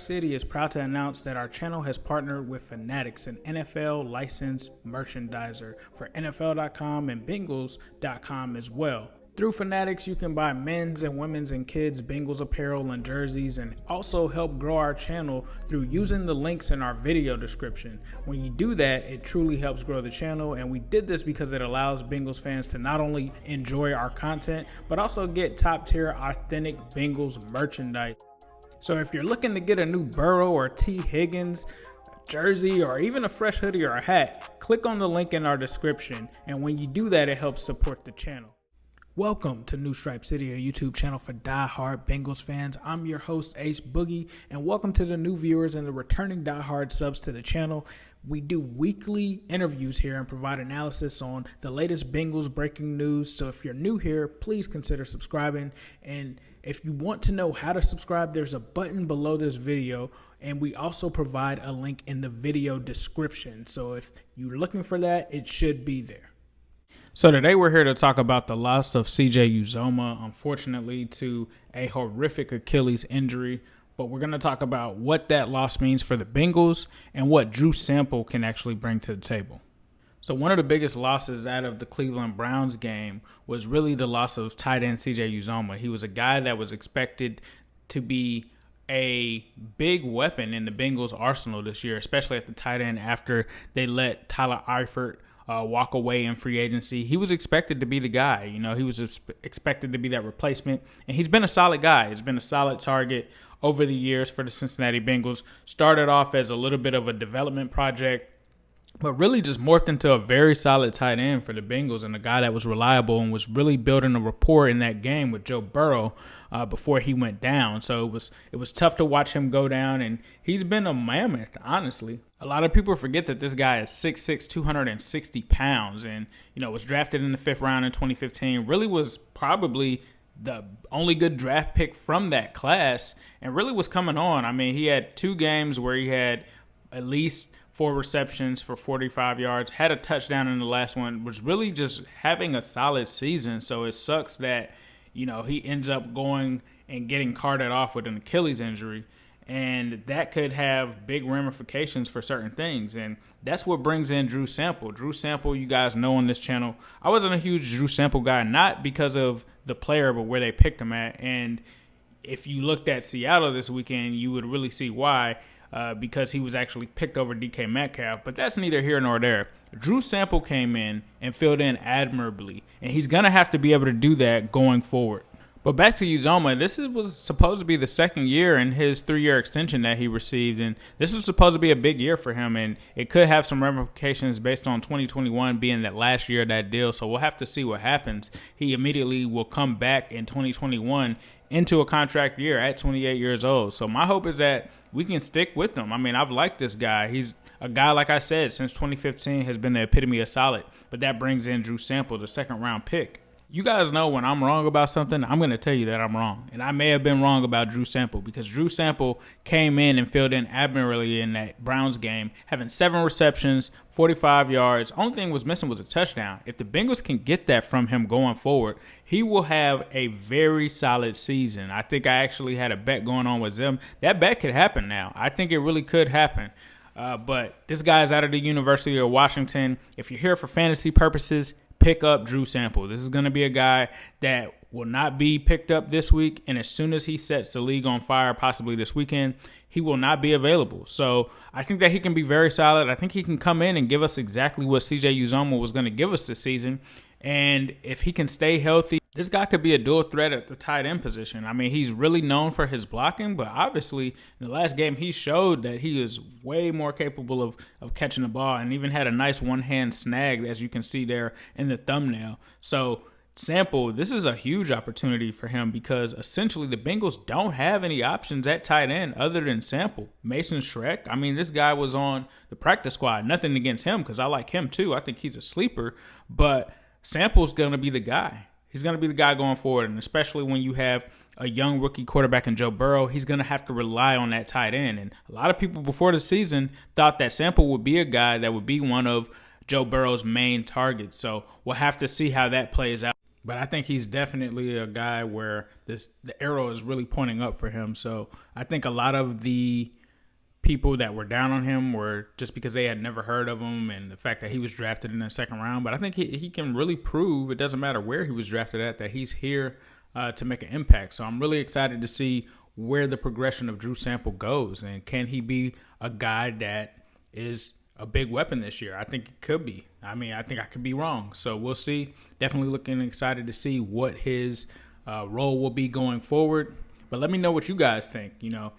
City is proud to announce that our channel has partnered with Fanatics, an NFL licensed merchandiser for NFL.com and Bengals.com as well. Through Fanatics, you can buy men's and women's and kids' Bengals apparel and jerseys, and also help grow our channel through using the links in our video description. When you do that, it truly helps grow the channel, and we did this because it allows Bengals fans to not only enjoy our content, but also get top-tier authentic Bengals merchandise. So if you're looking to get a new Burrow or T. Higgins jersey, or even a fresh hoodie or a hat, click on the link in our description, and when you do that, it helps support the channel. Welcome to New Stripe City, a YouTube channel for die-hard Bengals fans. I'm your host, Ace Boogie, and welcome to the new viewers and the returning die-hard subs to the channel. We do weekly interviews here and provide analysis on the latest Bengals breaking news. So if you're new here, please consider subscribing. And if you want to know how to subscribe, there's a button below this video, and we also provide a link in the video description. So if you're looking for that, it should be there. So today we're here to talk about the loss of CJ Uzomah, unfortunately, to a horrific Achilles injury. But we're going to talk about what that loss means for the Bengals and what Drew Sample can actually bring to the table. So one of the biggest losses out of the Cleveland Browns game was really the loss of tight end CJ Uzomah. He was a guy that was expected to be a big weapon in the Bengals arsenal this year, especially at the tight end after they let Tyler Eifert walk away in free agency. He was expected to be the guy. You know, he was expected to be that replacement, and he's been a solid guy. He's been a solid target over the years for the Cincinnati Bengals. Started off as a little bit of a development project, but really just morphed into a very solid tight end for the Bengals, and a guy that was reliable and was really building a rapport in that game with Joe Burrow before he went down. So it was tough to watch him go down, and he's been a mammoth, honestly. A lot of people forget that this guy is 6'6", 260 pounds, and was drafted in the 5th round in 2015. Really was probably the only good draft pick from that class, and really was coming on. I mean, he had 2 games where he had at least 4 receptions for 45 yards, had a touchdown in the last one, was really just having a solid season. So it sucks that, he ends up going and getting carted off with an Achilles injury, and that could have big ramifications for certain things. And that's what brings in Drew Sample. Drew Sample, you guys know on this channel, I wasn't a huge Drew Sample guy, not because of the player, but where they picked him at. And if you looked at Seattle this weekend, you would really see why. Because he was actually picked over DK Metcalf, but that's neither here nor there. Drew Sample came in and filled in admirably, and he's going to have to be able to do that going forward. But back to Uzomah, this was supposed to be the second year in his 3-year extension that he received, and this was supposed to be a big year for him, and it could have some ramifications based on 2021 being that last year of that deal, so we'll have to see what happens. He immediately will come back in 2021 into a contract year at 28 years old. So my hope is that we can stick with him. I mean, I've liked this guy. He's a guy, like I said, since 2015 has been the epitome of solid. But that brings in Drew Sample, the 2nd-round pick. You guys know when I'm wrong about something, I'm going to tell you that I'm wrong. And I may have been wrong about Drew Sample because Drew Sample came in and filled in admirably in that Browns game, having 7 receptions, 45 yards. Only thing was missing was a touchdown. If the Bengals can get that from him going forward, he will have a very solid season. I think I actually had a bet going on with them. That bet could happen now. I think it really could happen. But this guy is out of the University of Washington. If you're here for fantasy purposes, pick up Drew Sample. This is going to be a guy that will not be picked up this week, and as soon as he sets the league on fire, possibly this weekend, he will not be available. So I think that he can be very solid. I think he can come in and give us exactly what CJ Uzomah was going to give us this season, and if he can stay healthy, this guy could be a dual threat at the tight end position. I mean, he's really known for his blocking, but obviously in the last game he showed that he is way more capable of catching the ball, and even had a nice one-hand snag, as you can see there in the thumbnail. So Sample, this is a huge opportunity for him because essentially the Bengals don't have any options at tight end other than Sample. Mason Schreck, I mean, this guy was on the practice squad. Nothing against him because I like him too. I think he's a sleeper, but Sample's going to be the guy. He's going to be the guy going forward, and especially when you have a young rookie quarterback in Joe Burrow, he's going to have to rely on that tight end. And a lot of people before the season thought that Sample would be a guy that would be one of Joe Burrow's main targets. So we'll have to see how that plays out. But I think he's definitely a guy where the arrow is really pointing up for him. So I think a lot of the people that were down on him were just because they had never heard of him and the fact that he was drafted in the second round. But I think he can really prove, it doesn't matter where he was drafted at, that he's here to make an impact. So I'm really excited to see where the progression of Drew Sample goes. And can he be a guy that is a big weapon this year? I think it could be. I mean, I think I could be wrong. So we'll see. Definitely looking excited to see what his role will be going forward. But let me know what you guys think. You know,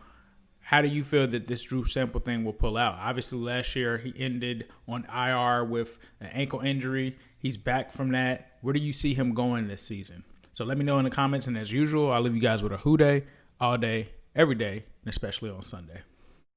how do you feel that this Drew Sample thing will pull out? Obviously, last year he ended on IR with an ankle injury. He's back from that. Where do you see him going this season? So let me know in the comments. And as usual, I'll leave you guys with a who day all day, every day, and especially on Sunday.